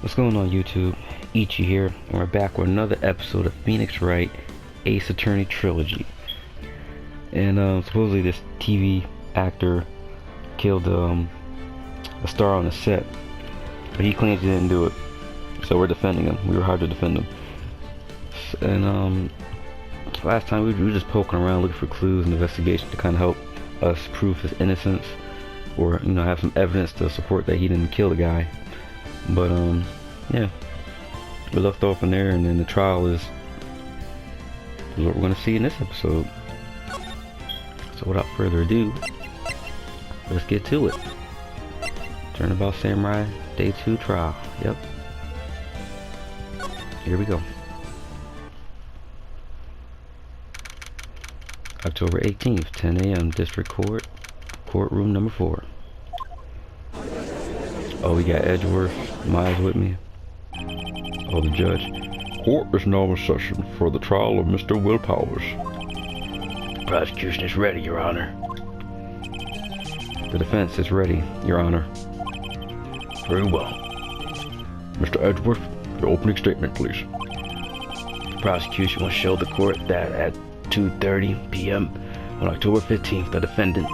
What's going on YouTube? Ichi here, and we're back with another episode of Phoenix Wright Ace Attorney Trilogy. And supposedly this TV actor killed a star on the set, but he claims he didn't do it. So we're defending him. We were hired to defend him. And last time we were just poking around looking for clues and investigation to kind of help us prove his innocence, or have some evidence to support that he didn't kill the guy. But yeah, we left off in there, and then the trial is what we're gonna see in this episode. So without further ado, let's get to it. Turnabout Samurai Day 2 trial. Yep. Here we go. October 18th, 10 a.m. District Court, courtroom number 4. Oh, we got Edgeworth, Miles with me. Oh, the judge. Court is now in session for the trial of Mr. Will Powers. Prosecution is ready, Your Honor. The defense is ready, Your Honor. Very well. Mr. Edgeworth, your opening statement, please. The prosecution will show the court that at 2:30 p.m. on October 15th, the defendant,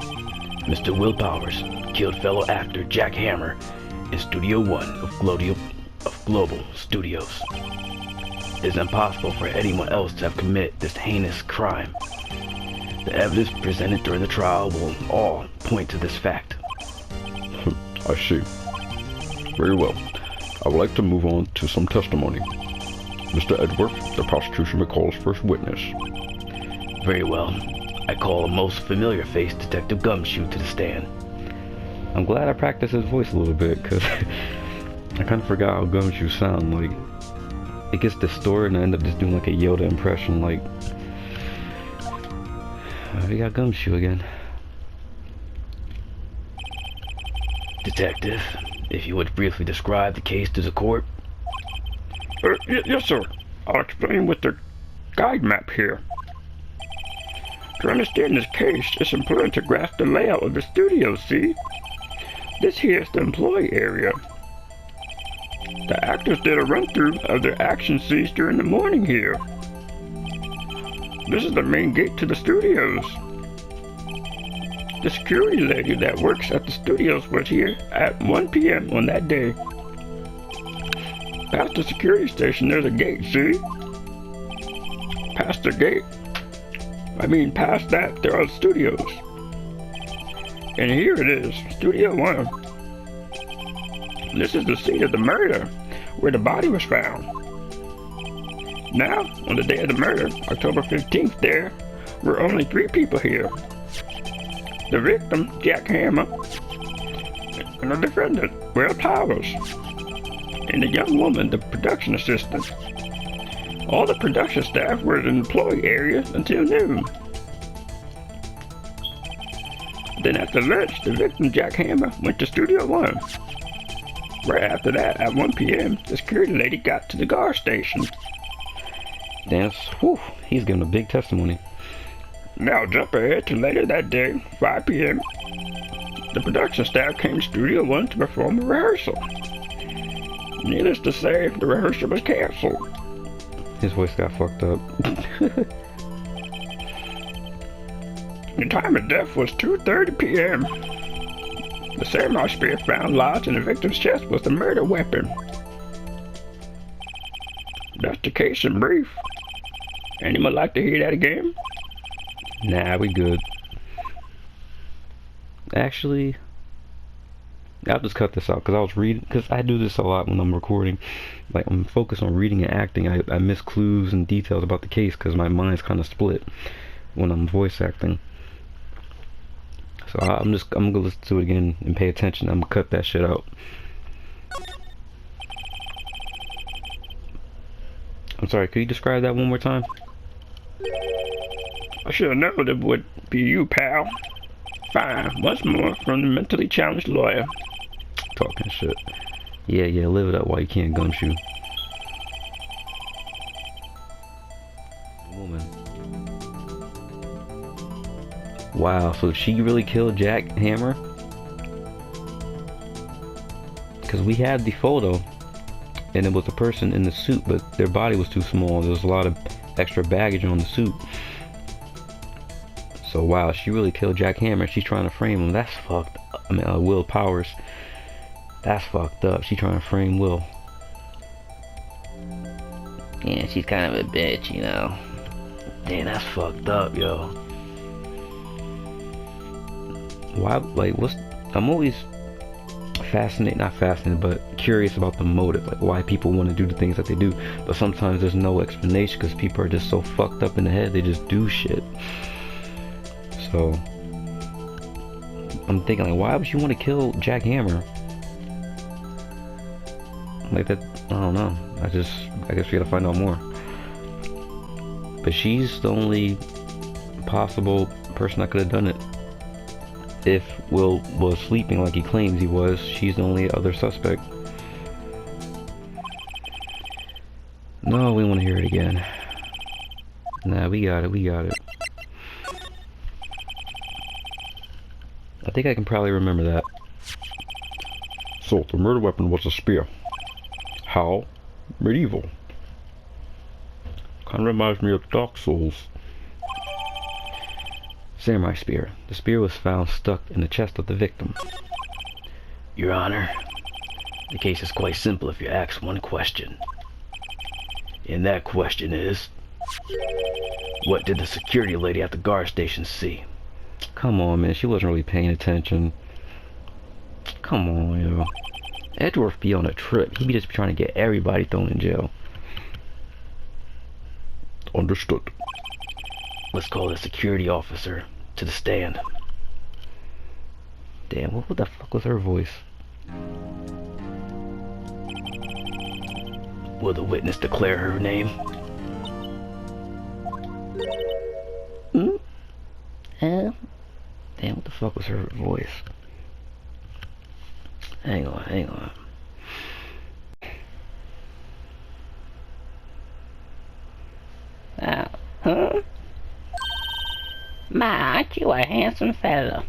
Mr. Will Powers, killed fellow actor Jack Hammer in Studio 1 of Global Studios. It is impossible for anyone else to have committed this heinous crime. The evidence presented during the trial will all point to this fact. I see. Very well. I would like to move on to some testimony. Mr. Edgeworth, the prosecution may call his first witness. Very well. I call a most familiar face, Detective Gumshoe, to the stand. I'm glad I practiced his voice a little bit, because I kind of forgot how Gumshoe sound. Like, it gets distorted and I end up just doing like a Yoda impression, like... we got Gumshoe again. Detective, if you would briefly describe the case to the court. Yes, sir. I'll explain with the guide map here. To understand this case, it's important to grasp the layout of the studio, see? This here is the employee area. The actors did a run-through of their action scenes during the morning here. This is the main gate to the studios. The security lady that works at the studios was here at 1 p.m. on that day. Past the security station, there's a gate, see? Past the gate, past that, there are studios. And here it is, Studio 1. This is the scene of the murder, where the body was found. Now, on the day of the murder, October 15th, there were only 3 people here. The victim, Jack Hammer, and the defendant, Will Powers, and the young woman, the production assistant. All the production staff were in the employee area until noon. Then after lunch, the victim, Jack Hammer, went to Studio 1. Right after that, at 1 p.m., the security lady got to the guard station. Damn, whew, he's giving a big testimony. Now jump ahead to later that day, 5 p.m. The production staff came to Studio 1 to perform a rehearsal. Needless to say, the rehearsal was canceled. His voice got fucked up. The time of death was 2:30 p.m. The samurai spear found lodged in the victim's chest was the murder weapon. That's the case in brief. Anyone like to hear that again? Nah, we good. Actually, I'll just cut this out because I was reading, because I do this a lot when I'm recording. Like, I'm focused on reading and acting. I miss clues and details about the case because my mind's kind of split when I'm voice acting. So I'm gonna listen to it again and pay attention. I'm gonna cut that shit out. I'm sorry, could you describe that one more time? I should have known it would be you, pal. Fine, once more from the mentally challenged lawyer. Talking shit. Yeah, live it up while you can't Gumshoe. Woman. Wow, so she really killed Jack Hammer? Because we had the photo and it was a person in the suit, but their body was too small. There was a lot of extra baggage on the suit. So wow, she really killed Jack Hammer. She's trying to frame him. That's fucked up. I mean, Will Powers. That's fucked up. She's trying to frame Will. Yeah, she's kind of a bitch, you know. Damn, that's fucked up, yo. Why, like, I'm always not fascinated, but curious about the motive, like why people want to do the things that they do. But sometimes there's no explanation because people are just so fucked up in the head, they just do shit. So I'm thinking, like, why would you want to kill Jack Hammer? Like that, I don't know. I guess we gotta find out more. But she's the only possible person that could have done it. If Will was sleeping like he claims he was, she's the only other suspect. No, we want to hear it again. Nah, we got it. I think I can probably remember that. So, the murder weapon was a spear. How? Medieval. Kinda reminds me of Dark Souls. Samurai spear. The spear was found stuck in the chest of the victim. Your Honor, the case is quite simple if you ask one question. And that question is, what did the security lady at the guard station see? Come on, man. She wasn't really paying attention. Come on, yo. Edgeworth be on a trip. He be just trying to get everybody thrown in jail. Understood. Let's call the security officer to the stand. Damn, what the fuck was her voice? Will the witness declare her name? Damn, what the fuck was her voice? Hang on. Huh? My, aren't you a handsome fellow?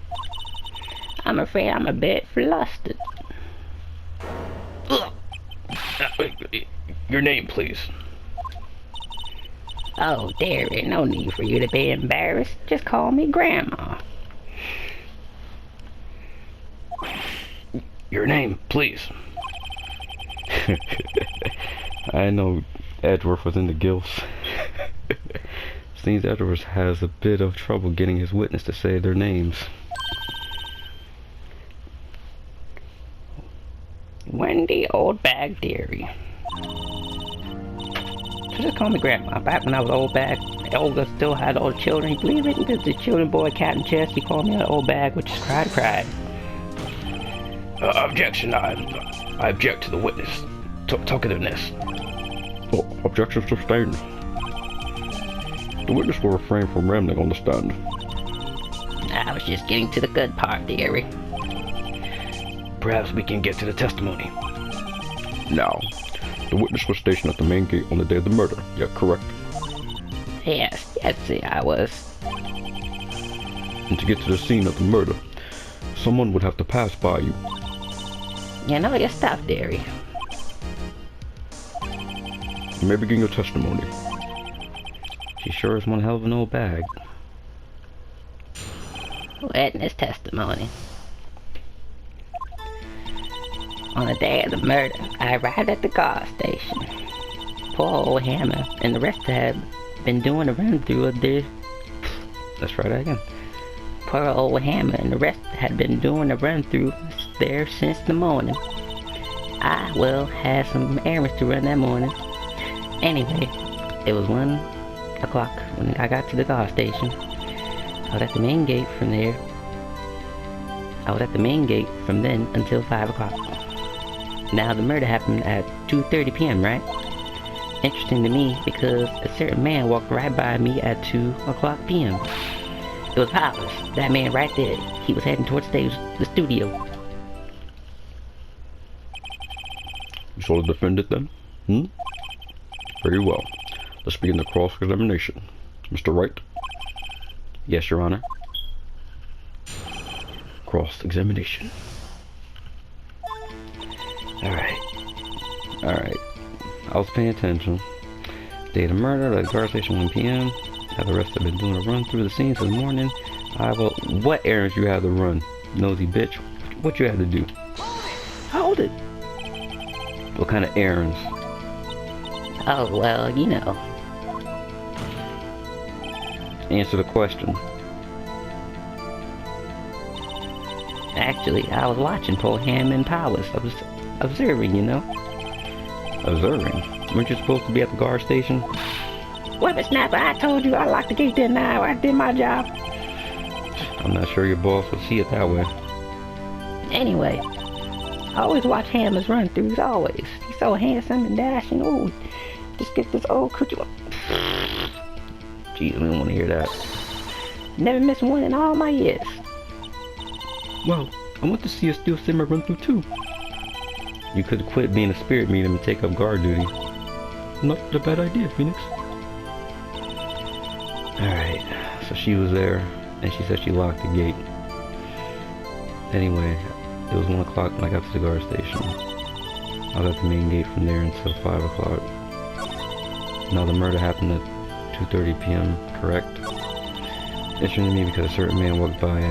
I'm afraid I'm a bit flustered. Your name, please. Oh, dearie, no need for you to be embarrassed. Just call me Grandma. Your name, please. I know Edgeworth was in the gills. Seems Edgeworth has a bit of trouble getting his witness to say their names. Wendy Old Bag Dearie. So just call me Grandma. Back when I was old bag, Olga still had all the children. You believe it? The children boy, cat and chest. He called me an old bag, which is cried. Objection. I object to the witness talkativeness. Oh, objection sustained. The witness will refrain from rambling on the stand. I was just getting to the good part, dearie. Perhaps we can get to the testimony. Now, the witness was stationed at the main gate on the day of the murder. Yeah, correct? Yes, I was. And to get to the scene of the murder, someone would have to pass by you. You know your stuff, dearie. You may begin your testimony. She sure is one hell of an old bag. Witness testimony. On the day of the murder, I arrived at the gas station. Poor old Hammer and the rest had been doing a run-through of the... Let's try that again. Poor old Hammer and the rest had been doing a run-through there since the morning. I, well, had some errands to run that morning. Anyway, it was 1 o'clock when I got to the gas station. I was at the main gate from then until 5 o'clock. Now the murder happened at 2:30 p.m., right? Interesting to me because a certain man walked right by me at 2 o'clock p.m. It was Powers, that man right there. He was heading towards the studio. You saw the defendant then? Very well. Let's begin the cross-examination. Mr. Wright? Yes, Your Honor. Cross-examination. Alright. I was paying attention. Day of the murder, at the guard station 1 p.m. Have the rest have been doing a run through the scenes in the morning. What errands you had to run? Nosy bitch. What you had to do? Hold it. What kind of errands? Oh, well, you know. Answer the question. Actually, I was watching poor Hammond Powers. I was observing, you know. Observing? Weren't you supposed to be at the guard station? Whippersnapper, I told you I locked the gate didn't I? I did my job. I'm not sure your boss would see it that way. Anyway, I always watch Hammond's run-throughs, always. He's so handsome and dashing. Ooh, just get this old coochie. Jeez, we don't want to hear that. Never missed one in all my years. Well, I want to see a steel simmer run through too. You could quit being a spirit medium and take up guard duty. Not a bad idea, Phoenix. Alright, so she was there, and she said she locked the gate. Anyway, it was 1 o'clock when I got to the guard station. I was at the main gate from there until 5 o'clock. Now the murder happened at 2:30 p.m., correct? Interesting to me because a certain man walked by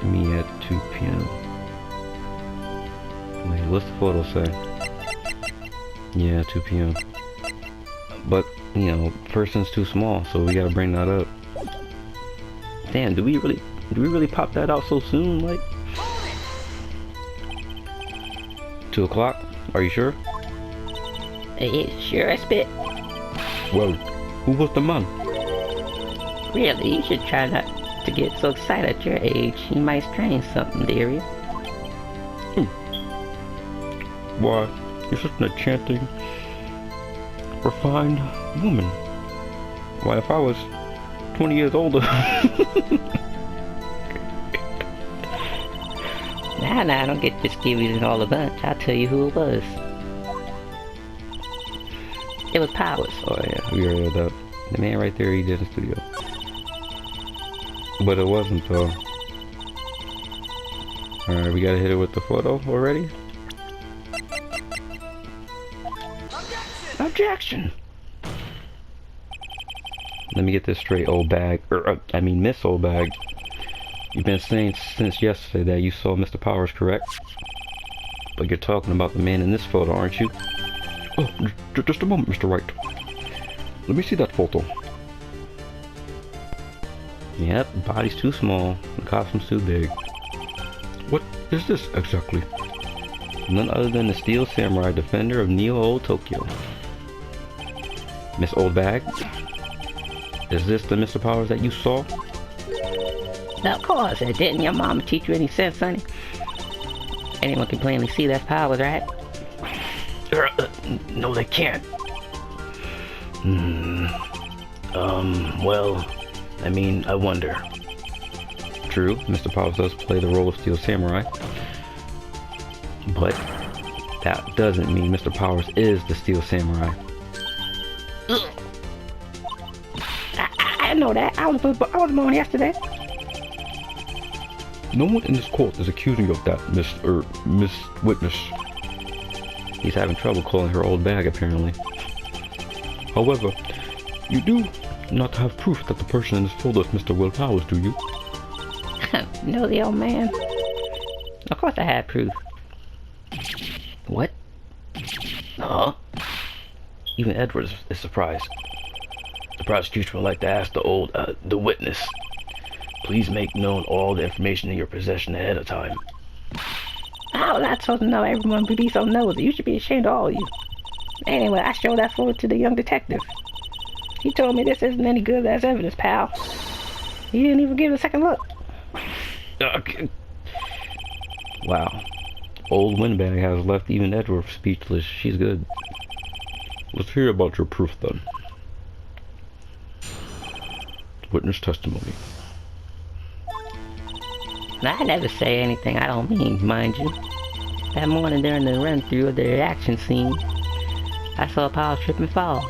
me at 2 p.m. Wait, what's the photo say? Yeah, 2 p.m. But, you know, person's too small, so we gotta bring that up. Damn, do we really pop that out so soon, like? 2 o'clock? Are you sure? Yeah, sure, I spit. Well, who was the man? Really, you should try not to get so excited at your age. You might strain something, dearie. Why, you're such an enchanting, refined woman. Why, if I was 20 years older... Nah, don't get this skivvies and all a bunch. I'll tell you who it was. It was Powers. Oh yeah, we already heard that. The man right there, he did in the studio. But it wasn't though. Alright, we gotta hit it with the photo already? Objection! Let me get this straight, old bag. Miss Old Bag. You've been saying since yesterday that you saw Mr. Powers, correct? But you're talking about the man in this photo, aren't you? Oh, just a moment, Mr. Wright. Let me see that photo. Yep, the body's too small, the costume's too big. What is this exactly? None other than the Steel Samurai, defender of Neo Old Tokyo. Miss Old Bag? Is this the Mr. Powers that you saw? Of course, didn't your mama teach you any sense, sonny? Anyone can plainly see that's Powers, right? No, they can't. Well, I wonder. True, Mr. Powers does play the role of Steel Samurai. But that doesn't mean Mr. Powers is the Steel Samurai. I know that. I was born yesterday. No one in this court is accusing you of that, Miss Witness. He's having trouble calling her old bag, apparently. However, you do not have proof that the person in this photo is Mr. Will Powers, do you? No, the old man. Of course I had proof. What? Huh? Even Edward is surprised. The prosecution would like to ask the witness. Please make known all the information in your possession ahead of time. I was not supposed to know everyone would be so nosy. You should be ashamed of all of you. Anyway, I showed that photo to the young detective. He told me this isn't any good as evidence, pal. He didn't even give it a second look. Wow. Old Windbag has left even Edward speechless. She's good. Let's hear about your proof then. Witness testimony. I never say anything I don't mean, mind you. That morning during the run-through of the action scene, I saw Powers trip and fall.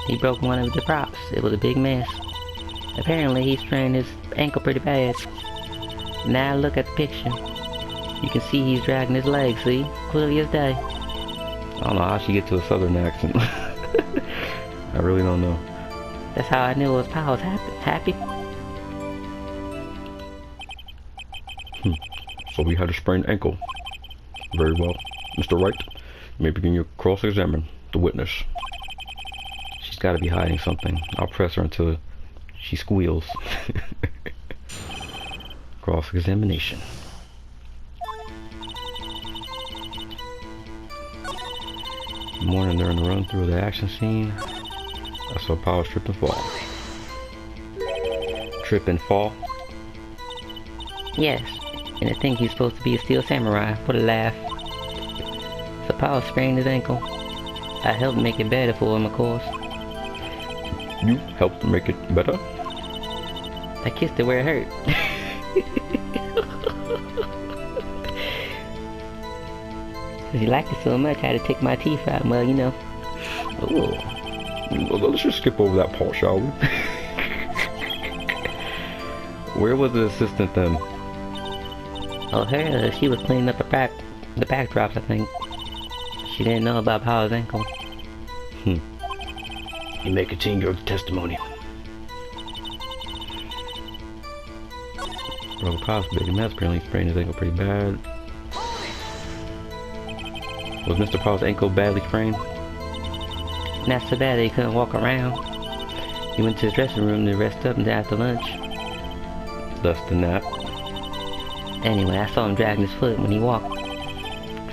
He broke one of the props. It was a big mess. Apparently he strained his ankle pretty bad. Now look at the picture. You can see he's dragging his legs, see? Clearly as day. I don't know how she get to a southern accent. I really don't know. That's how I knew it was Powers happy. So we had a sprained ankle. Very well. Mr. Wright, you may begin your cross-examine the witness. She's got to be hiding something. I'll press her until she squeals. Cross-examination. Morning during the run through the action scene, I saw Powers trip and fall. Trip and fall? Yes, and I think he's supposed to be a steel samurai. What a laugh. So Powers sprained his ankle. I helped make it better for him, of course. You helped make it better? I kissed it where it hurt. Cause he liked it so much, I had to take my teeth out. Well, you know. Oh. Well, let's just skip over that part, shall we? Where was the assistant then? Oh, her, she was cleaning up the backdrops, I think. She didn't know about Powers' ankle. You may continue your testimony. Brother Powers' big mess. Apparently he sprained his ankle pretty bad. Was Mr. Powers' ankle badly sprained? Not so bad that he couldn't walk around. He went to his dressing room to rest up until after lunch. Thus the nap. Anyway, I saw him dragging his foot when he walked.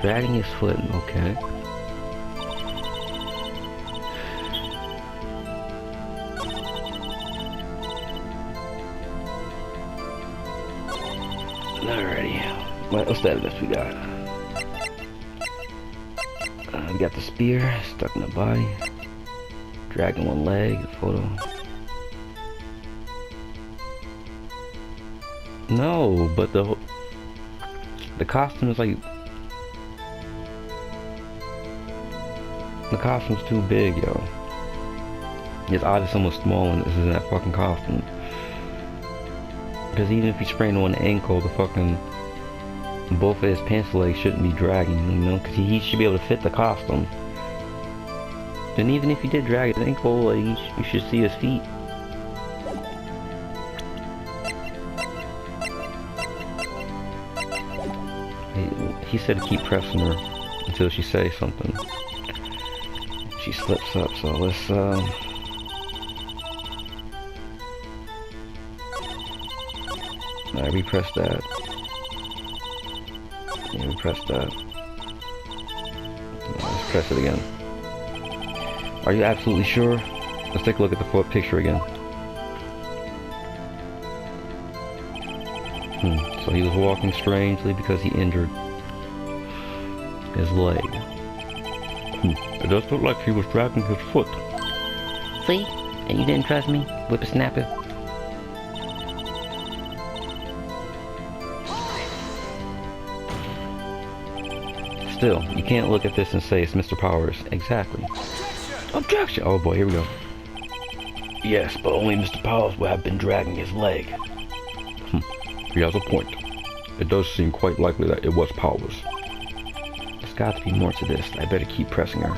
Dragging his foot, okay. Alrighty. What's that list we got? We got the spear stuck in the body. Dragging one leg, photo. No, but the costume is like... The costume's too big, yo. It's odd if someone's small and this is in that fucking costume. Because even if you sprain one ankle, the fucking... both of his pants legs shouldn't be dragging, you know? Because he should be able to fit the costume. And even if you did drag his ankle, like, you should see his feet. He said to keep pressing her until she says something. She slips up, so let's alright, repress that. Yeah, repress that. Let's press it again. Are you absolutely sure? Let's take a look at the full picture again. So he was walking strangely because he injured his leg. It does look like he was dragging his foot. See? And you didn't trust me? Whippersnapper. Still, you can't look at this and say it's Mr. Powers. Exactly. Objection! Oh boy, here we go. Yes, but only Mr. Powers would have been dragging his leg. He has a point. It does seem quite likely that it was Powers. There's got to be more to this. I better keep pressing her.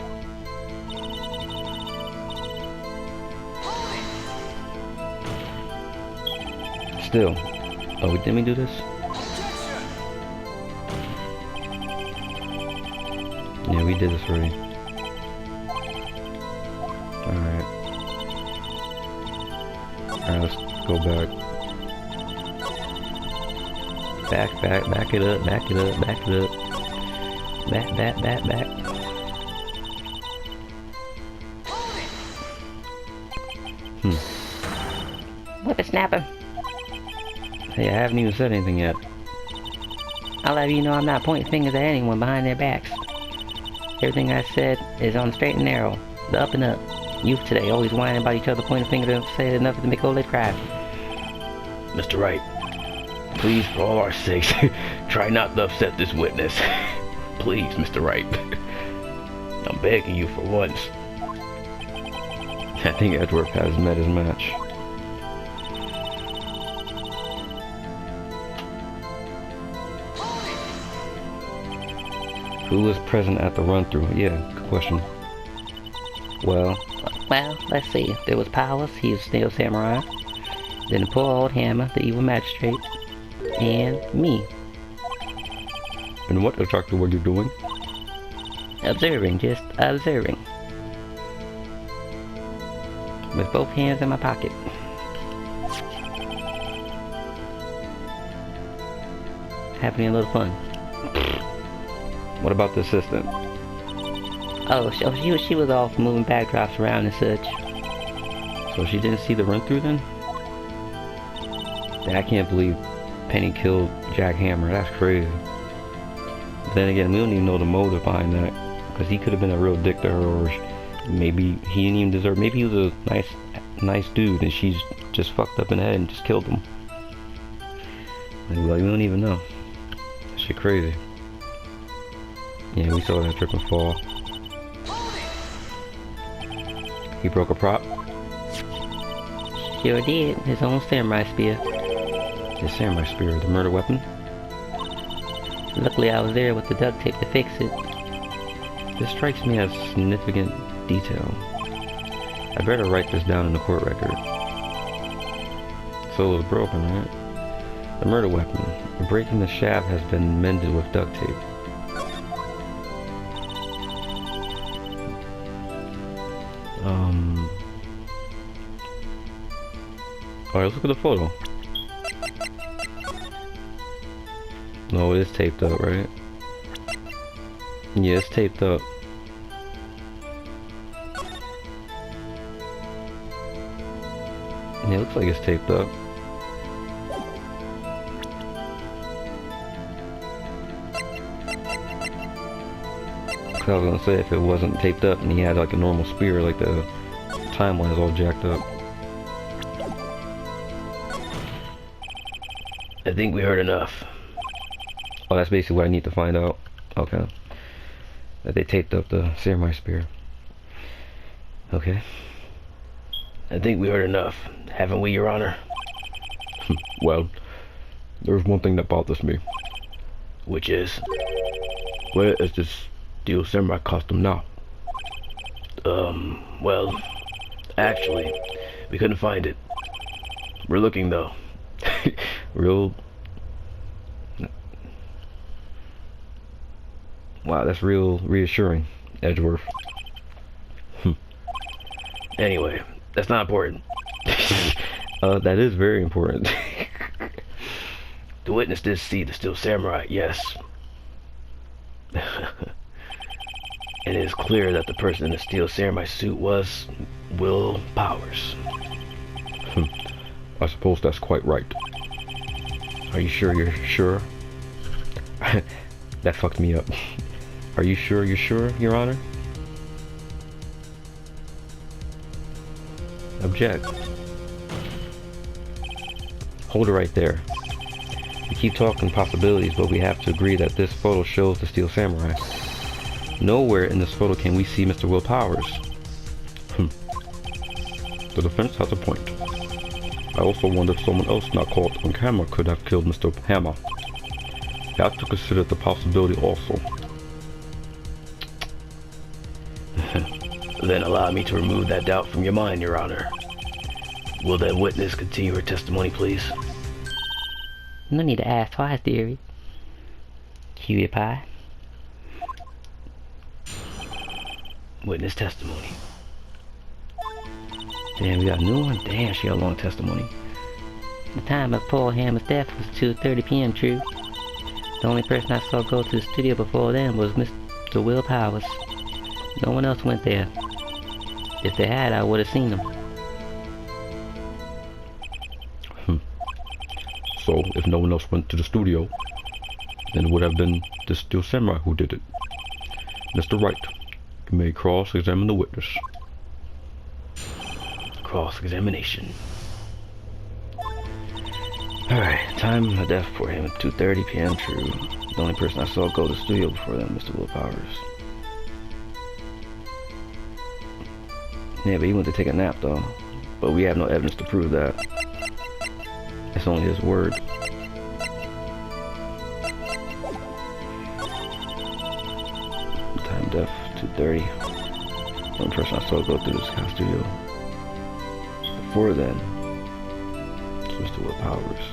Still. Oh, didn't we do this? Yeah, we did this already. Alright. Alright, let's go back. Back it up, back it up, back it up. Back. Whippersnapper. Hey, I haven't even said anything yet. I'll have you know I'm not pointing fingers at anyone behind their backs. Everything I said is on the straight and narrow. The up and up. Youth today always whining about each other, pointing fingers and saying enough to make old lady cry. Mr. Wright, please, for all our sakes, try not to upset this witness. Please, Mr. Wright. I'm begging you for once. I think Edward has met his match. Who was present at the run-through? Yeah, good question. Well, Well, let's see. There was Powers, he was still samurai. Then the poor old Hammer, the evil magistrate. And me. And what exactly were you doing? Observing, just observing. With both hands in my pocket. Having a little fun. What about the assistant? Oh, she was off moving backdrops around and such. So she didn't see the run-through then? I can't believe Penny killed Jack Hammer. That's crazy. But then again, we don't even know the motive behind that. Because he could have been a real dick to her, or maybe he didn't even deserve. Maybe he was a nice dude, and she's just fucked up in the head and just killed him. Like, we don't even know. That shit crazy. Yeah, we saw that trip and fall. He broke a prop. Sure did. His own samurai spear. His samurai spear, the murder weapon. Luckily, I was there with the duct tape to fix it. This strikes me as significant detail. I better write this down in the court record. So it was broken, right? The murder weapon. Breaking the shaft has been mended with duct tape. Alright, let's look at the photo. No, it is taped up, right? Yeah, it's taped up. Yeah, it looks like it's taped up. I was gonna say, if it wasn't taped up and he had like a normal spear, like the timeline is all jacked up. I think we heard enough. Oh, that's basically what I need to find out. Okay. That they taped up the samurai spear. Okay. I think we heard enough, haven't we, Your Honor? Well, there's one thing that bothers me. Which is? Where is this steel samurai costume now? Well, actually, we couldn't find it. We're looking, though. Real... Wow, that's real reassuring, Edgeworth. Anyway, that's not important. That is very important. The witness did see the steel samurai, yes. And it is clear that the person in the steel samurai suit was Will Powers. I suppose that's quite right. Are you sure you're sure? That fucked me up. Are you sure you're sure, Your Honor? Object. Hold it right there. We keep talking possibilities, but we have to agree that this photo shows the steel samurai. Nowhere in this photo can we see Mr. Will Powers. The defense has a point. I also wonder if someone else not caught on camera could have killed Mr. Hammer. You have to consider the possibility also. Then allow me to remove that doubt from your mind, Your Honor. Will that witness continue her testimony, please? No need to ask twice, dearie. Cutie pie. Witness testimony. Damn, we got a new one? Damn, she got a long testimony. The time of Paul Hammer's death was 2:30 p.m. true. The only person I saw go to the studio before then was Mr. Will Powers. No one else went there. If they had, I would have seen them. So, if no one else went to the studio, then it would have been the steel samurai who did it. Mr. Wright, you may cross-examine the witness. Cross-examination. Alright, time of death for him at 2:30 p.m. true. The only person I saw go to the studio before then, Mr. Will Powers. Yeah, but he went to take a nap though. But we have no evidence to prove that. It's only his word. Time of death, 2:30. One person I saw go through this kind of studio. Before then, switch to Will Powers.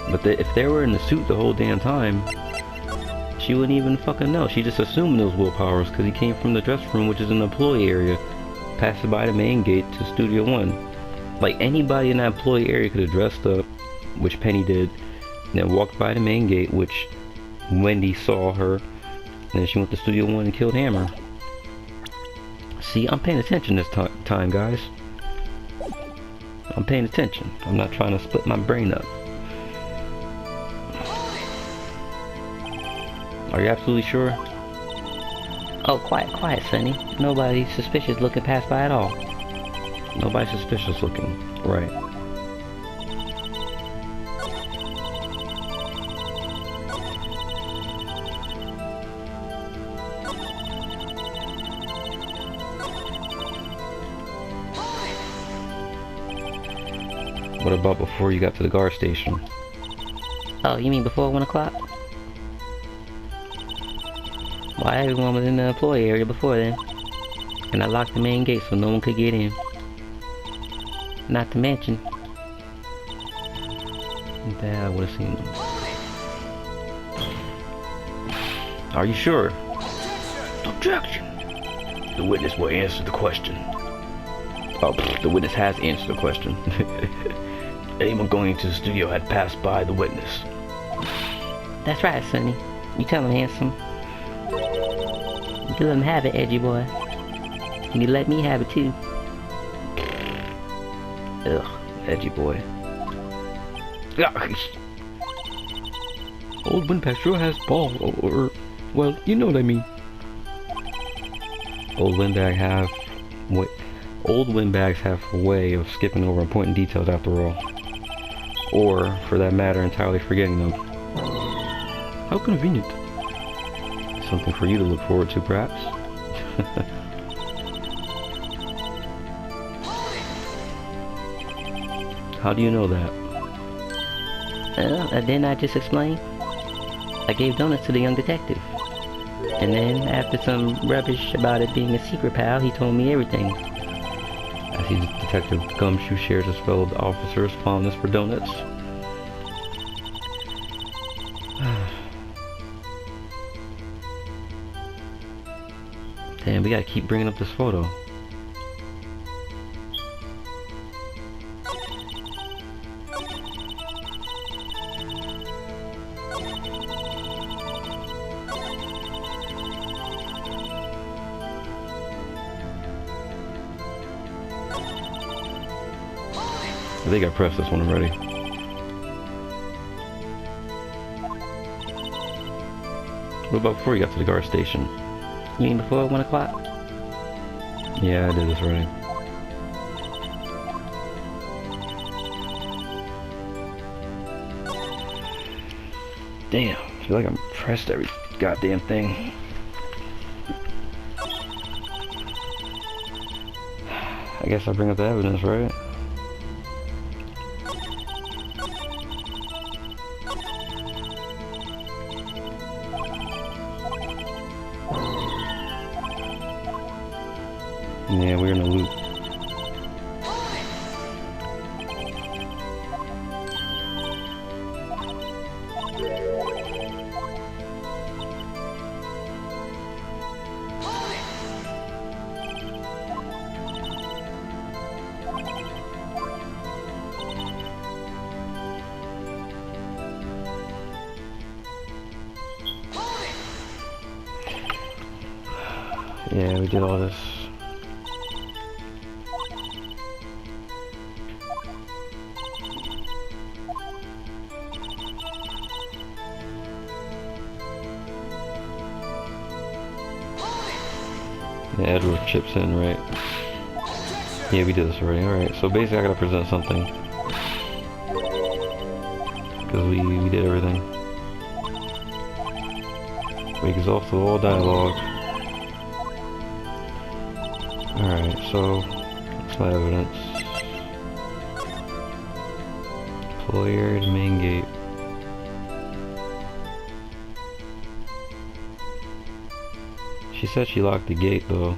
But if they were in the suit the whole damn time, she wouldn't even fucking know. She just assumed it was Will Powers because he came from the dressing room, which is an employee area, passed by the main gate to Studio 1. Like, anybody in that employee area could have dressed up, which Penny did, and then walked by the main gate, which Wendy saw her, and then she went to Studio 1 and killed Hammer. See, I'm paying attention this time, guys. I'm paying attention. I'm not trying to split my brain up. Are you absolutely sure? Oh, quiet, Sonny. Nobody suspicious looking passed by at all. Nobody suspicious looking. Right. What about before you got to the guard station? Oh, you mean before 1 o'clock? Why, everyone was in the employee area before then. And I locked the main gate so no one could get in. Not to mention that I would have seen them. Are you sure? Objection! The witness will answer the question. Oh, the witness has answered the question. Anyone going into the studio had passed by the witness. That's right, Sonny. You tell him, handsome. You let him have it, edgy boy. And you let me have it too. Ugh, edgy boy. Old Windbag sure has balls, or, well, you know what I mean. Old Windbags have a way of skipping over important details after all. Or, for that matter, entirely forgetting them. How convenient. Something for you to look forward to, perhaps? How do you know that? Didn't I just explain? I gave donuts to the young detective. And then, after some rubbish about it being a secret, pal, he told me everything. I see Detective Gumshoe shares his fellow officers' fondness for donuts. Damn, we gotta keep bringing up this photo. I think I pressed this one already. What about before you got to the guard station? You mean before 1 o'clock? Yeah, I did this already. Damn, I feel like I'm pressed every goddamn thing. I guess I bring up the evidence, right? Yeah, we're in a loop. Yeah, we did all this. Yeah, Edward chips in, right? Yeah, we did this already. Alright, so basically I gotta present something. Because we did everything. We exhausted all dialogue. Alright, so that's my evidence. Employer to main gate. She said she locked the gate though.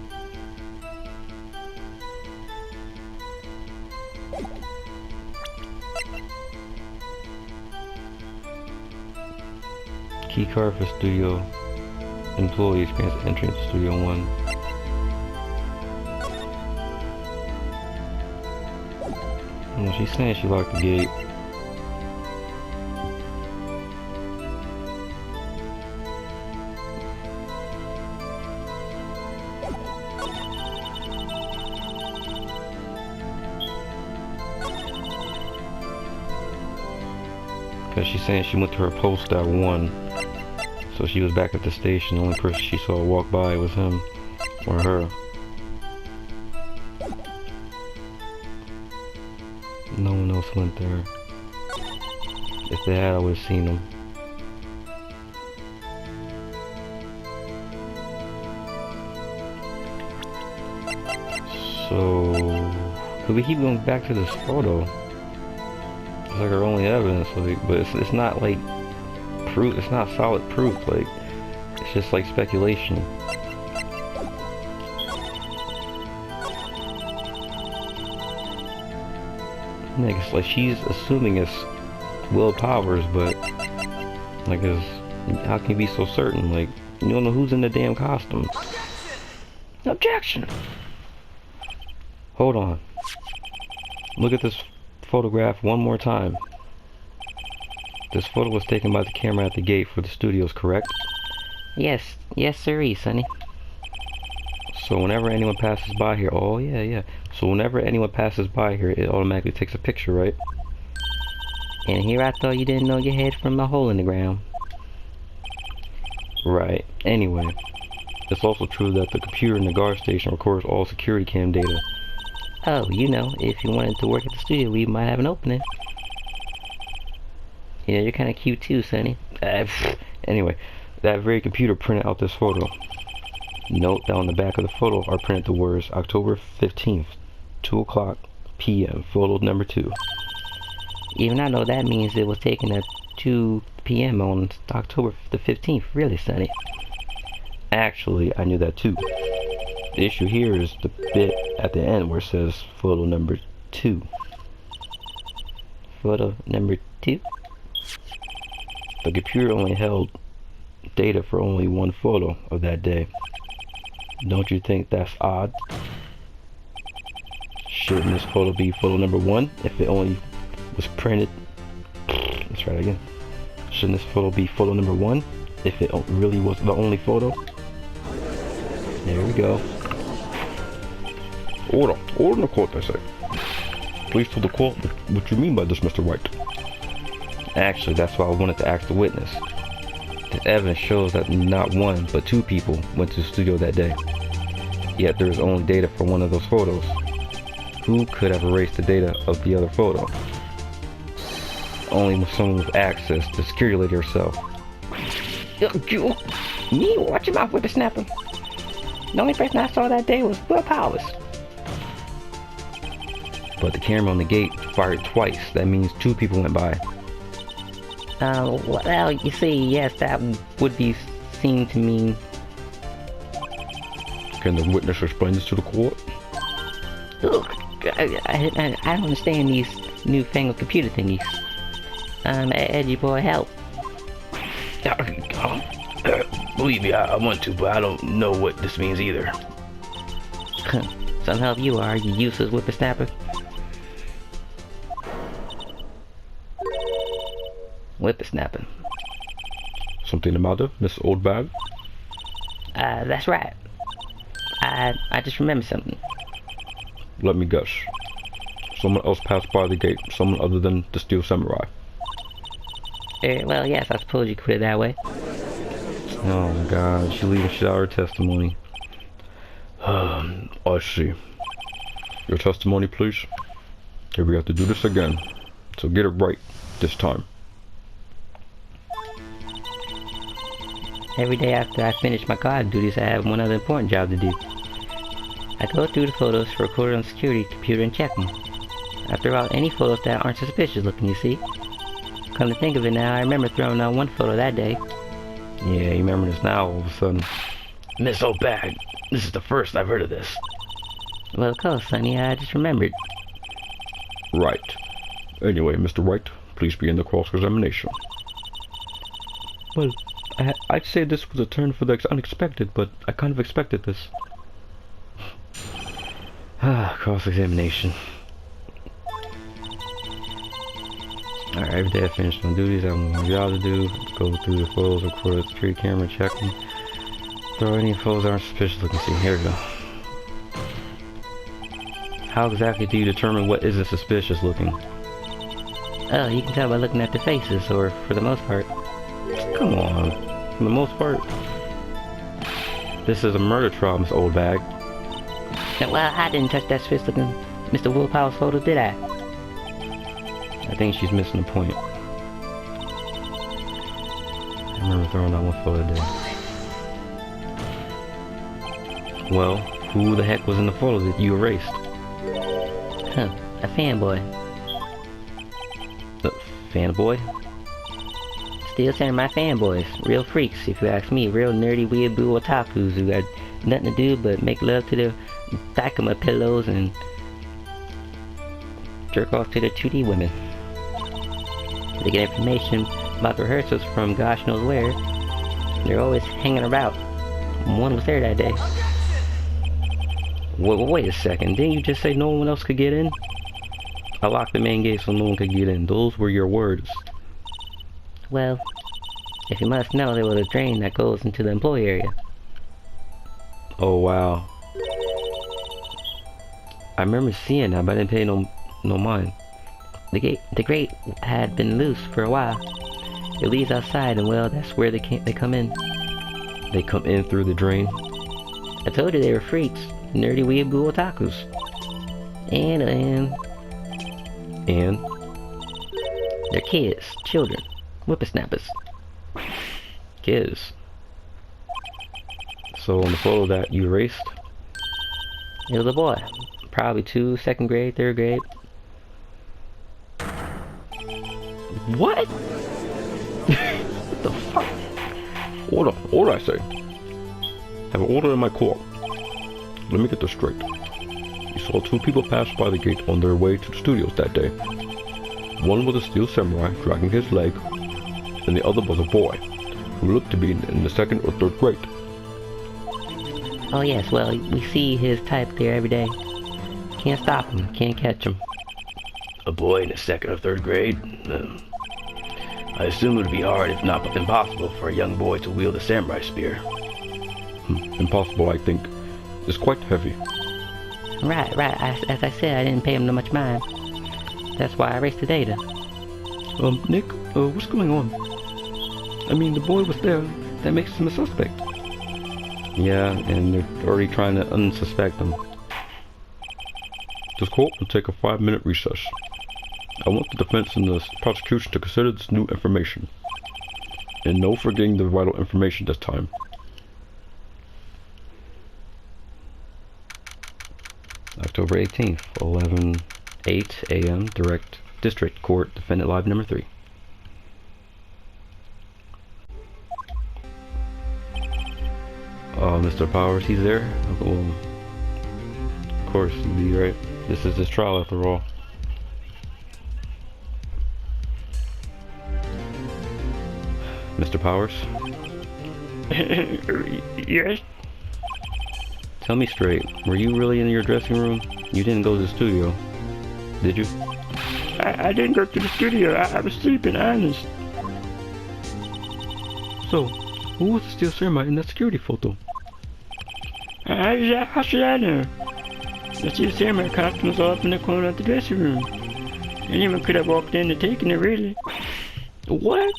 Key card for studio employees grants entry into Studio 1. No, she's saying she locked the gate. Because she's saying she went to her post at 1. So she was back at the station. The only person she saw walk by was him or her. No one else went there. If they had, I would have seen them. So, could we keep going back to this photo? It's like our only evidence, like, but it's not like proof. It's not solid proof. Like, it's just like speculation. It's like she's assuming it's Will Powers, but like, how can you be so certain? Like, you don't know who's in the damn costume. Objection. Hold on. Look at this photograph one more time. This photo was taken by the camera at the gate for the studios, correct? Yes, sirree, Sonny. So whenever anyone passes by here, oh yeah. So whenever anyone passes by here, it automatically takes a picture, right? And here I thought you didn't know your head from a hole in the ground. Right. Anyway, it's also true that the computer in the guard station records all security cam data. Oh, you know, if you wanted to work at the studio, we might have an opening. You know, you're kind of cute too, Sonny. Anyway, that very computer printed out this photo. Note that on the back of the photo are printed the words October 15th, 2 o'clock p.m. Photo number 2. Even I know that means it was taken at 2 p.m. on October the 15th. Really, Sonny? Actually, I knew that too. The issue here is the bit at the end where it says photo number 2. Photo number 2? The computer only held data for only one photo of that day. Don't you think that's odd? Shouldn't this photo be photo number 1 if it only was printed? Let's try it again. Shouldn't this photo be photo number 1 if it really was the only photo? There we go. Order in the court, I say. Please tell the court what you mean by this, Mr. Wright. Actually, that's why I wanted to ask the witness. The evidence shows that not 1, but 2 people went to the studio that day. Yet there is only data for one of those photos. Who could have erased the data of the other photo? Only someone with access, the security lady herself. Me? Watch your mouth, whippersnapper. The only person I saw that day was Will Powers. But the camera on the gate fired twice. That means 2 people went by. Well, you see, yes, that would be seen to mean... Can the witness explain this to the court? Look, I don't understand these newfangled computer thingies. Edgy boy, help. Believe me, I want to, but I don't know what this means either. Some help you are, you useless whippersnapper. Whippersnapper. Something the matter, Miss Oldbag? That's right. I just remembered something. Let me guess. Someone else passed by the gate, someone other than the Steel Samurai. Well, yes, I suppose you could put it that way. Oh my god, she leaving shit out of her testimony. I see. Your testimony, please. Here we have to do this again. So get it right this time. Every day after I finish my guard duties, I have one other important job to do. I go through the photos recorded on the security computer and check them. I throw out any photos that aren't suspicious looking, you see. Come to think of it now, I remember throwing out one photo that day. Yeah, you remember this now all of a sudden. Miss O'Bag, this is the first I've heard of this. Well, of course, Sonny, I just remembered. Right. Anyway, Mr. Wright, please begin the cross-examination. Well, I'd say this was a turn for the unexpected, but I kind of expected this. Cross-examination. Alright, every day I finish my duties, I have more job to do. Go through the photos, record the security camera, check them. Throw any photos that aren't suspicious looking. See, here we go. How exactly do you determine what isn't suspicious looking? Oh, you can tell by looking at the faces, or for the most part. Come on. For the most part. This is a murder trial, Miss Old Bag. Well, I didn't touch that suspicious looking Mr. Willpower's photo, did I? I think she's missing a point. I remember throwing that one photo there. Well, who the heck was in the photo that you erased? Huh, a fanboy. Fanboy? Still saying my fanboys. Real freaks, if you ask me. Real nerdy, weeaboo otakus who got nothing to do but make love to their Dakama pillows and jerk off to their 2D women. They get information about the rehearsals from gosh knows where. They're always hanging about. One was there that day. Wait a second, didn't you just say no one else could get in? I locked the main gate so no one could get in. Those were your words. Well, if you must know, there was a drain that goes into the employee area. Oh wow. I remember seeing that, but I didn't pay no mind. The grate had been loose for a while. It leads outside, and well, that's where they come in. They come in through the drain? I told you they were freaks. Nerdy weeaboo otakus. And they're kids, children, whippersnappers. Kids. So on the photo that you erased? It was a boy. Probably 2, 2nd grade, 3rd grade. What? What the fuck? Order, I say. Have an order in my court. Let me get this straight. You saw 2 people pass by the gate on their way to the studios that day. One was a steel samurai dragging his leg, and the other was a boy who looked to be in the 2nd or 3rd grade. Oh yes, well, we see his type there every day. Can't stop him, can't catch him. A boy in the 2nd or 3rd grade? I assume it would be hard, if not impossible, for a young boy to wield a samurai spear. Impossible, I think. It's quite heavy. Right. As I said, I didn't pay him no much mind. That's why I erased the data. Nick, what's going on? I mean, the boy was there. That makes him a suspect. Yeah, and they're already trying to unsuspect him. This court will take a 5-minute recess. I want the defense and the prosecution to consider this new information. And no forgetting the vital information this time. October 18th, 11:08 a.m. Direct District Court, Defendant Live Number 3. Mr. Powers, he's there? Well, of course he'd be, right? This is his trial after all. Mr. Powers? Yes? Tell me straight, were you really in your dressing room? You didn't go to the studio, did you? I didn't go to the studio. I was sleeping, honest. So, who was the steel samurai in that security photo? How should I know? The steel samurai costume was all up in the corner of the dressing room. Anyone could have walked in and taken it, really. What?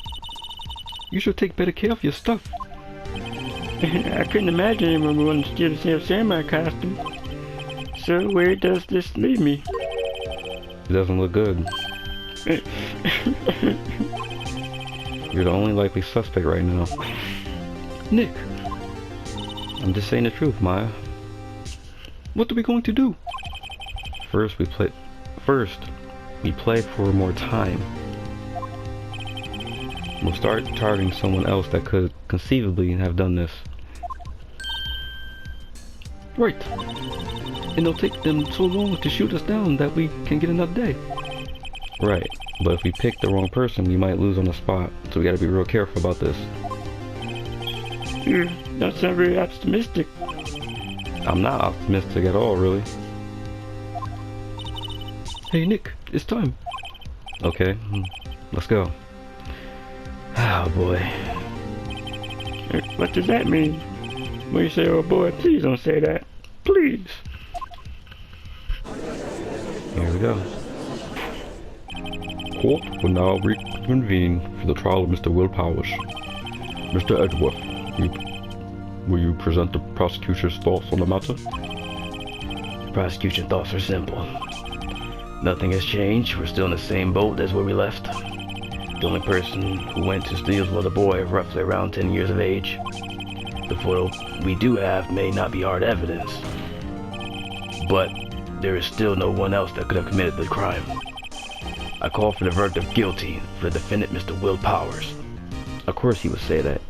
You should take better care of your stuff. I couldn't imagine anyone would want to steal the steel samurai costume. So where does this leave me? It doesn't look good. You're the only likely suspect right now. Nick! I'm just saying the truth, Maya. What are we going to do? First, we play for more time. We'll start targeting someone else that could conceivably have done this. Right. And it'll take them so long to shoot us down that we can get another day. Right. But if we pick the wrong person, we might lose on the spot. So we gotta be real careful about this. That's not very optimistic. I'm not optimistic at all, really. Hey, Nick, it's time. Okay, let's go. Oh, boy. What does that mean? When you say, oh boy, please don't say that. Please. Here we go. Court will now reconvene for the trial of Mr. Will Powers. Mr. Edgeworth, will you present the prosecution's thoughts on the matter? The prosecution thoughts are simple. Nothing has changed. We're still in the same boat as where we left. The only person who went to steal was a boy of roughly around 10 years of age. The photo we do have may not be hard evidence, but there is still no one else that could have committed the crime. I call for the verdict of guilty for the defendant, Mr. Will Powers. Of course he would say that.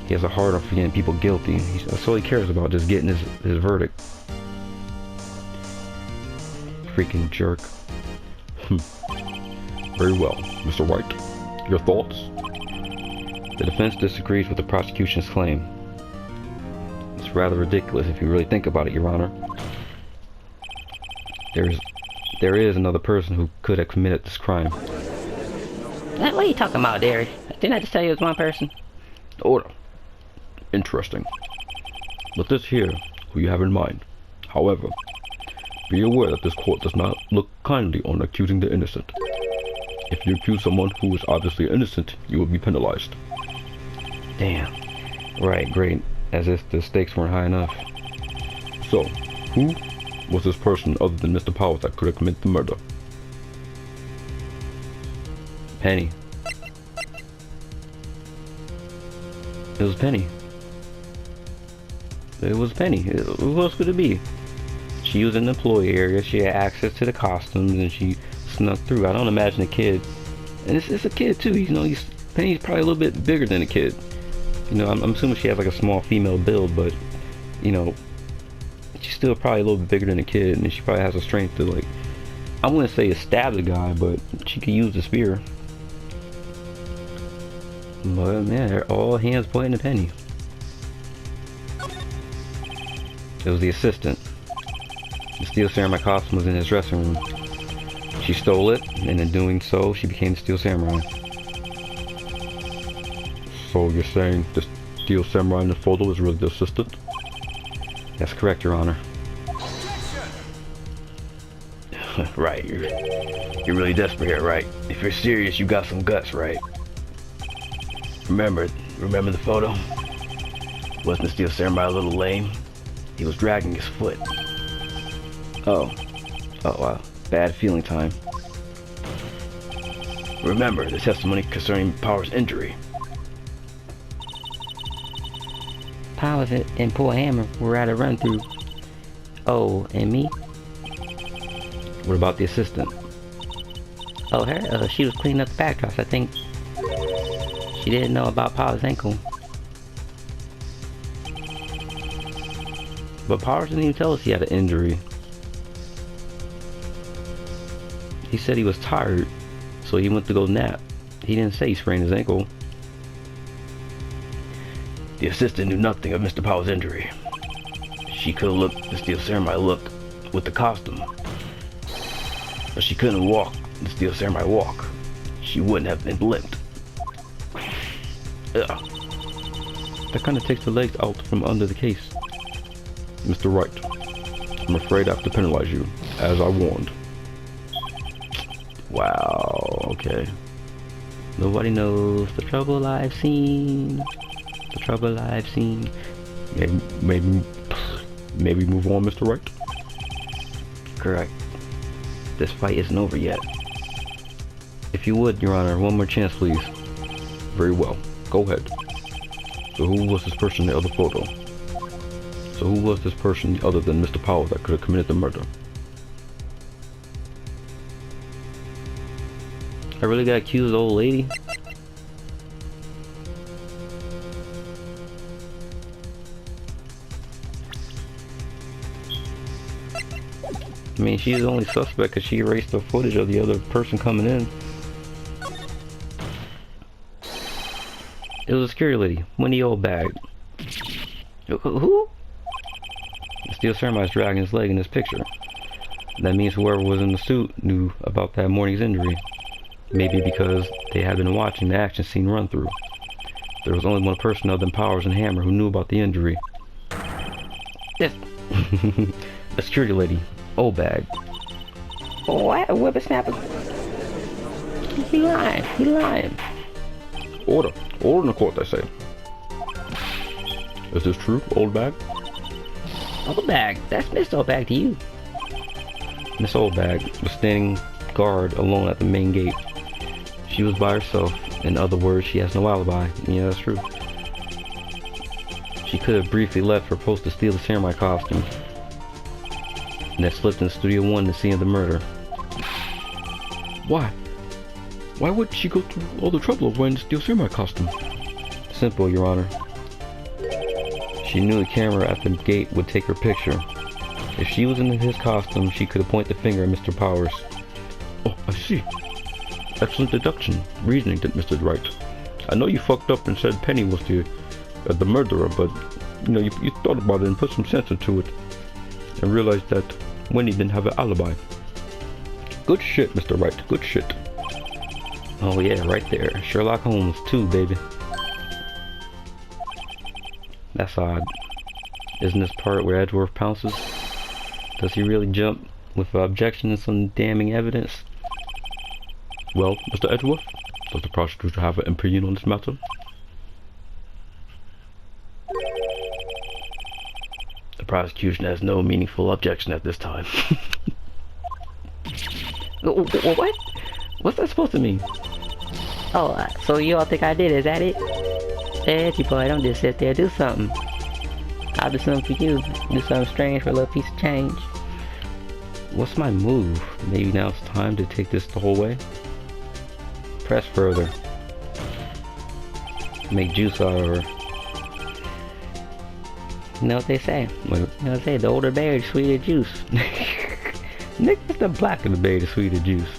He has a hard on for getting people guilty. That's all he cares about, just getting his verdict. Freaking jerk. Very well. Mr. Wright, your thoughts? The defense disagrees with the prosecution's claim. It's rather ridiculous if you really think about it, Your Honor. There is another person who could have committed this crime. What are you talking about, Derry? Didn't I just tell you it was one person? Order. Interesting. But this here, who you have in mind. However, be aware that this court does not look kindly on accusing the innocent. If you accuse someone who is obviously innocent, you will be penalized. Damn. Right, great. As if the stakes weren't high enough. So, who was this person other than Mr. Powers that could have committed the murder? Penny. It was Penny. It was Penny. Who else could it be? She was in the employee area. She had access to the costumes, and she snuck through. I don't imagine a kid, and it's a kid too. You know, Penny's probably a little bit bigger than a kid. You know, I'm assuming she has like a small female build, but you know, she's still probably a little bit bigger than a kid, and she probably has the strength to, like, I wouldn't say stab the guy, but she could use the spear. But man, all hands pointing to Penny. It was the assistant. The Steel Samurai costume was in his dressing room. She stole it, and in doing so, she became the Steel Samurai. So you're saying the Steel Samurai in the photo is really the assistant? That's correct, Your Honor. Right, you're really desperate here, right? If you're serious, you got some guts, right? Remember the photo? Wasn't the Steel Samurai a little lame? He was dragging his foot. Oh wow. Bad feeling time. Remember the testimony concerning Powers' injury. Powers and poor Hammer were at a run through. Oh, and me? What about the assistant? Oh, her? She was cleaning up the backdrops, I think. She didn't know about Powers' ankle. But Powers didn't even tell us he had an injury. He said he was tired, so he went to go nap. He didn't say he sprained his ankle. The assistant knew nothing of Mr. Powers' injury. She could have looked the Steel Samurai look with the costume. But she couldn't walk the Steel Samurai walk. She wouldn't have been limped. Ugh. That kind of takes the legs out from under the case. Mr. Wright, I'm afraid I have to penalize you, as I warned. Wow, okay. Nobody knows the trouble I've seen. The trouble I've seen. Maybe move on, Mr. Wright? Correct. This fight isn't over yet. If you would, Your Honor, one more chance, please. Very well. Go ahead. So who was this person in the other photo? So who was this person other than Mr. Powers that could have committed the murder? I really got accused, old lady? I mean, she's the only suspect because she erased the footage of the other person coming in. It was a security lady, Winnie Old Bag. Who? The steel ceramide's dragging his leg in this picture. That means whoever was in the suit knew about that morning's injury. Maybe because they had been watching the action scene run through. There was only one person other than Powers and Hammer who knew about the injury. Yes. A security lady, Old Bag. What? Whippersnapper? He lying. He lying. Order. Order in the court, they say. Is this true, Old Bag? Old Bag. That's Miss Old Bag to you. Miss Old Bag was standing guard alone at the main gate. She was by herself. In other words, she has no alibi. Yeah, that's true. She could have briefly left her post to steal the samurai costume. And then slipped in Studio 1 the scene of the murder. Why? Why would she go through all the trouble of wearing the steel samurai costume? Simple, Your Honor. She knew the camera at the gate would take her picture. If she was in his costume, she could have pointed the finger at Mr. Powers. Oh, I see. Excellent deduction. Reasoning, Mr. Wright. I know you fucked up and said Penny was the murderer, but you know, you thought about it and put some sense into it and realized that Winnie didn't have an alibi. Good shit, Mr. Wright. Good shit. Oh yeah, right there. Sherlock Holmes 2, baby. That's odd. Isn't this part where Edgeworth pounces? Does he really jump with objection and some damning evidence? Well, Mr. Edgeworth, does the prosecutor have an opinion on this matter? The prosecution has no meaningful objection at this time. What? What's that supposed to mean? Oh, so you all think I did? Is that it? Edgy boy, don't just sit there. Do something. I'll do something for you. Do something strange for a little piece of change. What's my move? Maybe now it's time to take this the whole way? Press further. Make juice out of her. You know what they say? Wait. You know what they say? The older berry, the sweeter juice. Nick, what's the blacker the berry, the sweeter juice?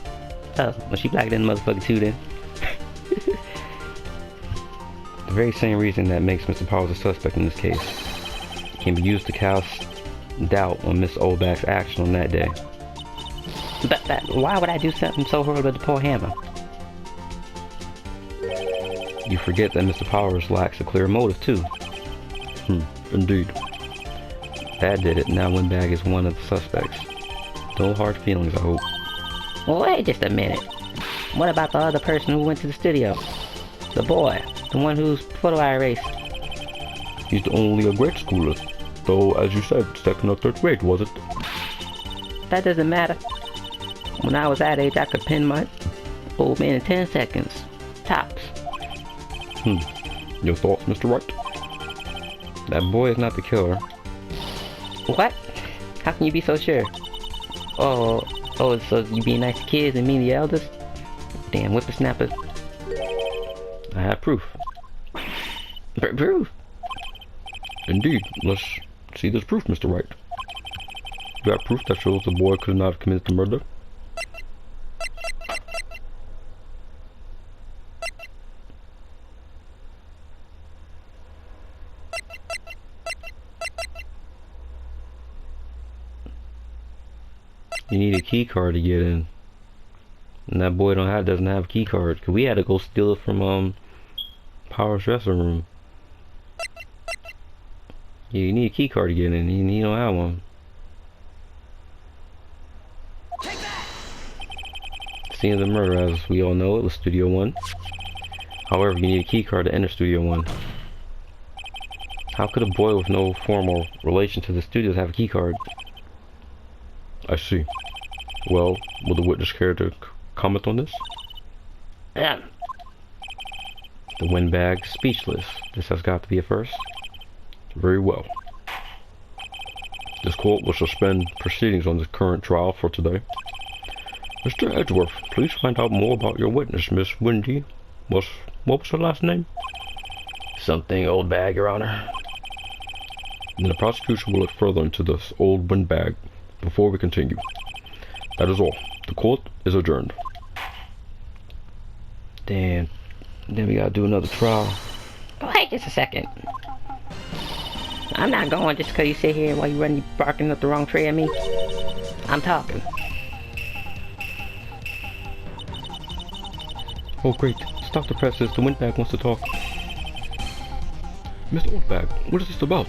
Oh, well, she blacker than the motherfucker too then. The very same reason that makes Mr. Powers a suspect in this case can be used to cast doubt on Miss Oldback's action on that day. But why would I do something so horrible to poor Hammer? You forget that Mr. Powers lacks a clear motive too. Indeed. That did it. Now Windbag is one of the suspects. No hard feelings, I hope. Well, wait just a minute. What about the other person who went to the studio? The boy. The one whose photo I erased. He's only a grade schooler. Though, as you said, second or third grade, was it? That doesn't matter. When I was that age, I could pin my old man in 10 seconds. Tops. Your thoughts, Mr. Wright? That boy is not the killer. What? How can you be so sure? Oh, so you being nice to kids and me the eldest? Damn whippersnapper. I have proof. Proof? Indeed. Let's see this proof, Mr. Wright. You have proof that shows the boy could not have committed the murder? You need a key card to get in. And that boy doesn't have a key card. Cause we had to go steal it from Power's dressing room. Yeah, you need a key card to get in. You don't have one. Scene of the murder, as we all know, it was Studio 1. However, you need a key card to enter Studio 1. How could a boy with no formal relation to the studios have a key card? I see. Well, will the witness care to comment on this? Yeah. The Windbag speechless. This has got to be a first. Very well. This court will suspend proceedings on this current trial for today. Mr. Edgeworth, please find out more about your witness, Miss Wendy. What was her last name? Something Old Bag, Your Honor. Then the prosecution will look further into this old Windbag before we continue. That is all. The court is adjourned. Damn. Then we gotta do another trial. Wait just a second. I'm not going just because you sit here while you run, you barking up the wrong tree at me. I'm talking. Oh great. Stop the presses. The windbag wants to talk. Mr. Oldbag, what is this about?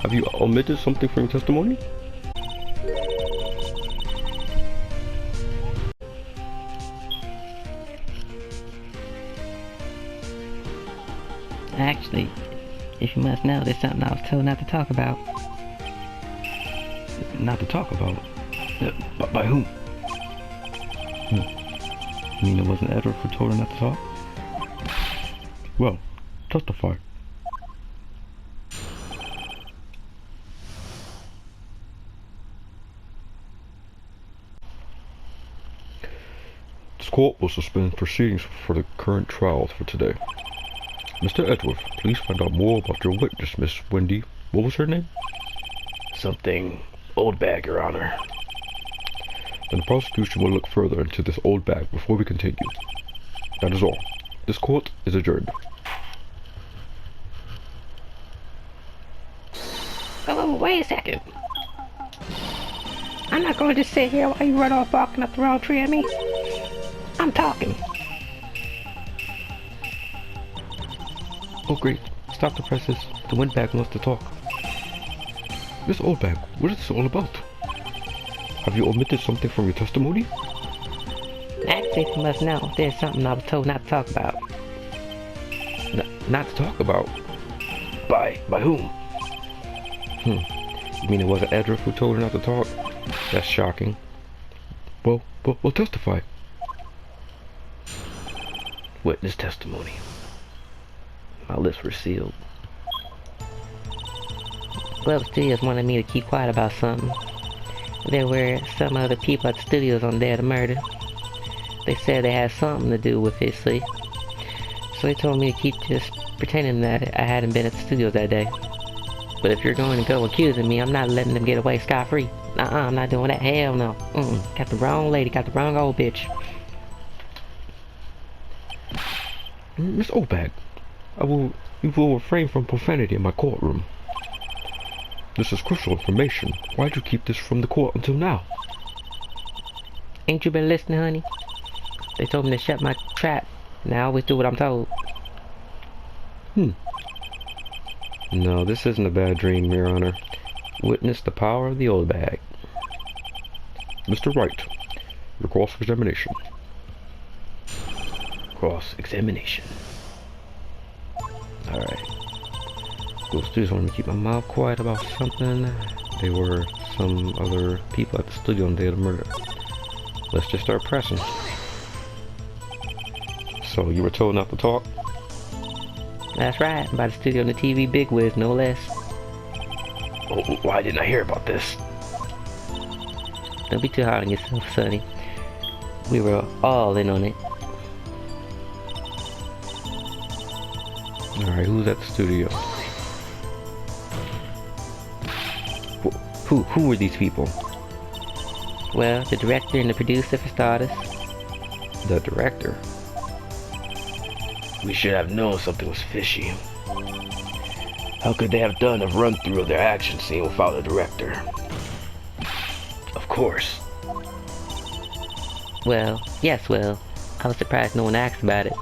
Have you omitted something from your testimony? Actually, if you must know, there's something I was told not to talk about. Not to talk about. By whom? You mean it wasn't Edward who told her not to talk? Well, testify. This court will suspend proceedings for the current trials for today. Mr. Edward, please find out more about your witness, Miss Wendy. What was her name? Something Oldbag, Your Honor. Then the prosecution will look further into this old bag before we continue. That is all. This court is adjourned. Oh, wait a second. I'm not going to just sit here while you run off barking up the wrong tree at me. I'm talking. Oh great. Stop the presses. The windbag wants to talk. Miss Oldbag, what is this all about? Have you omitted something from your testimony? Actually, if you must know, there's something I was told not to talk about. Not to talk about. By whom? You mean it wasn't Edward who told her not to talk? That's shocking. Well, testify. Witness testimony. My lips were sealed. Well, the studios wanted me to keep quiet about something. There were some other people at the studios on the day of the murder. They said they had something to do with it, see? So they told me to keep just pretending that I hadn't been at the studios that day. But if you're going to go accusing me, I'm not letting them get away scot-free. I'm not doing that. Hell no. Got the wrong lady, got the wrong old bitch. Miss Oldbag, you will refrain from profanity in my courtroom. This is crucial information. Why'd you keep this from the court until now? Ain't you been listening, honey? They told me to shut my trap. Now I always do what I'm told. No, this isn't a bad dream, Your Honor. Witness the power of the old bag. Mr. Wright, your cross-examination. Cross-examination. Alright. School students wanted me to keep my mouth quiet about something. They were some other people at the studio on the day of the murder. Let's just start pressing. So, you were told not to talk? That's right, by the studio and the TV bigwigs, no less. Oh, why didn't I hear about this? Don't be too hard on yourself, sonny. We were all in on it. Alright, who's at the studio? Who were these people? Well, the director and the producer for starters. The director? We should have known something was fishy. How could they have done a run-through of their action scene without a director? Of course. Well, yes, I was surprised no one asked about it.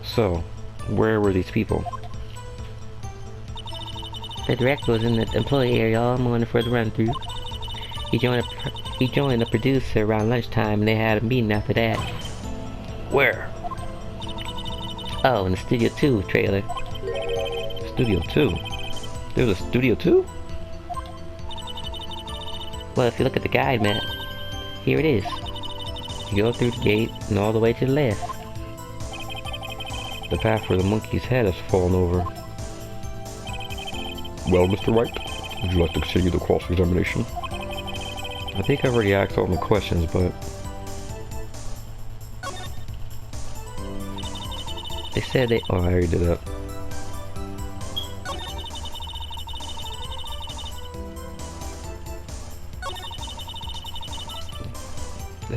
So, where were these people? The director was in the employee area all morning for the run-through. He joined the producer around lunchtime and they had a meeting after that. Where? Oh, in the Studio 2 trailer. Studio 2? There was a Studio 2? Well, if you look at the guide map, here it is. You go through the gate and all the way to the left. The path where the monkey's head has fallen over. Well, Mr. Wright, would you like to continue the cross-examination? I think I've already asked all my questions, but... They said they... Oh, I already did that.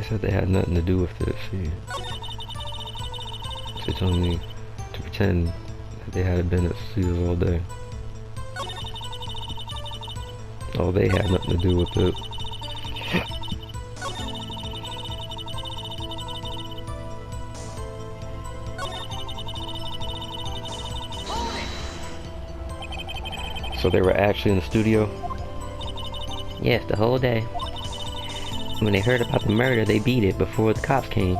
said they had nothing to do with it. See, they told me to pretend that they had been at Seals all day. Oh, they had nothing to do with it. So they were actually in the studio? Yes, the whole day. When they heard about the murder, they beat it before the cops came.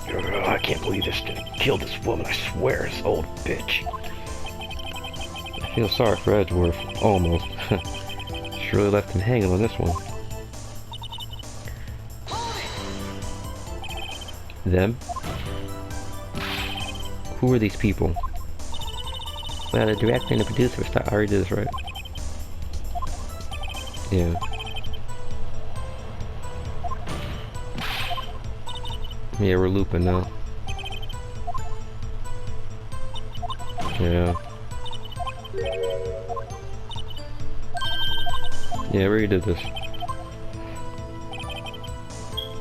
I can't believe this guy killed this woman, I swear, this old bitch. I feel sorry for Edgeworth. Almost. Surely left him hanging on this one. Them? Who are these people? Well, the director and the producer I already did this, right? Yeah. Yeah, we're looping now. Yeah. Yeah, we already did this.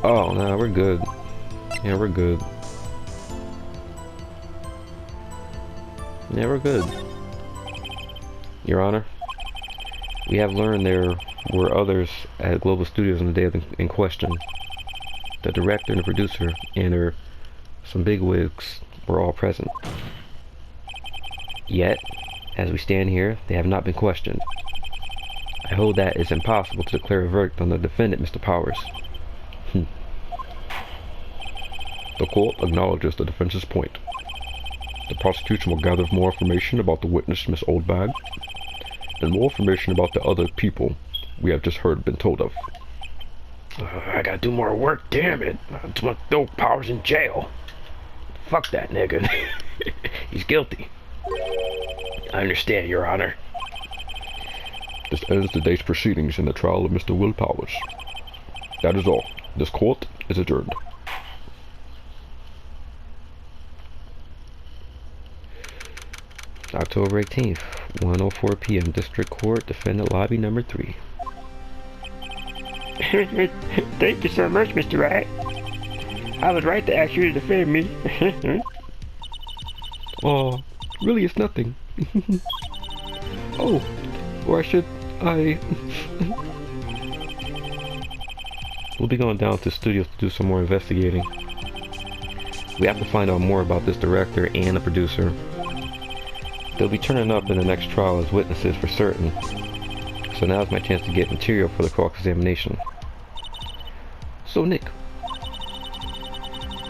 Oh, no, we're good. Yeah, we're good. Yeah, we're good. Your Honor, we have learned there were others at Global Studios on the day in question. The director and the producer and some bigwigs were all present. Yet, as we stand here, they have not been questioned. I hold that it's impossible to declare a verdict on the defendant, Mr. Powers. The court acknowledges the defense's point. The prosecution will gather more information about the witness, Miss Oldbag, and more information about the other people we have just heard been told of. I gotta do more work, damn it. I just want to throw Powers in jail. Fuck that nigga. He's guilty. I understand, Your Honor. This ends the day's proceedings in the trial of Mr. Will Powers. That is all. This court is adjourned. October 18th, 1:04 p.m. District Court, Defendant Lobby Number 3. Thank you so much, Mr. Wright. I was right to ask you to defend me. Oh, really it's nothing. Oh, or I... We'll be going down to the studios to do some more investigating. We have to find out more about this director and the producer. They'll be turning up in the next trial as witnesses for certain. So now's my chance to get material for the cross-examination. So Nick,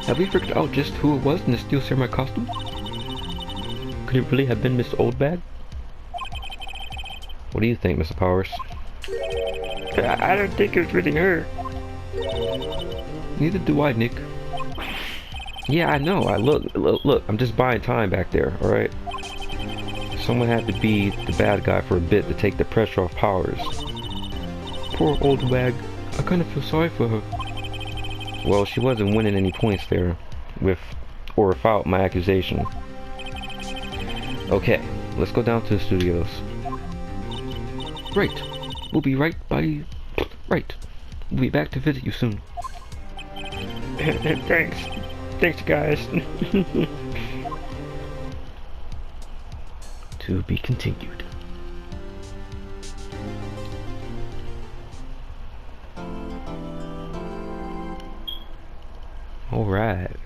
have we figured out just who it was in the steel samurai costume? Could it really have been Miss Oldbag? What do you think, Mr. Powers? I don't think it was really her. Neither do I, Nick. Yeah, I know. Look, I'm just buying time back there, alright? Someone had to be the bad guy for a bit to take the pressure off Powers. Poor old wag. I kind of feel sorry for her. Well, she wasn't winning any points there, with or without my accusation. Okay, let's go down to the studios. Right. We'll be right by... Right. We'll be back to visit you soon. Thanks. Thanks, guys. To be continued. Alright.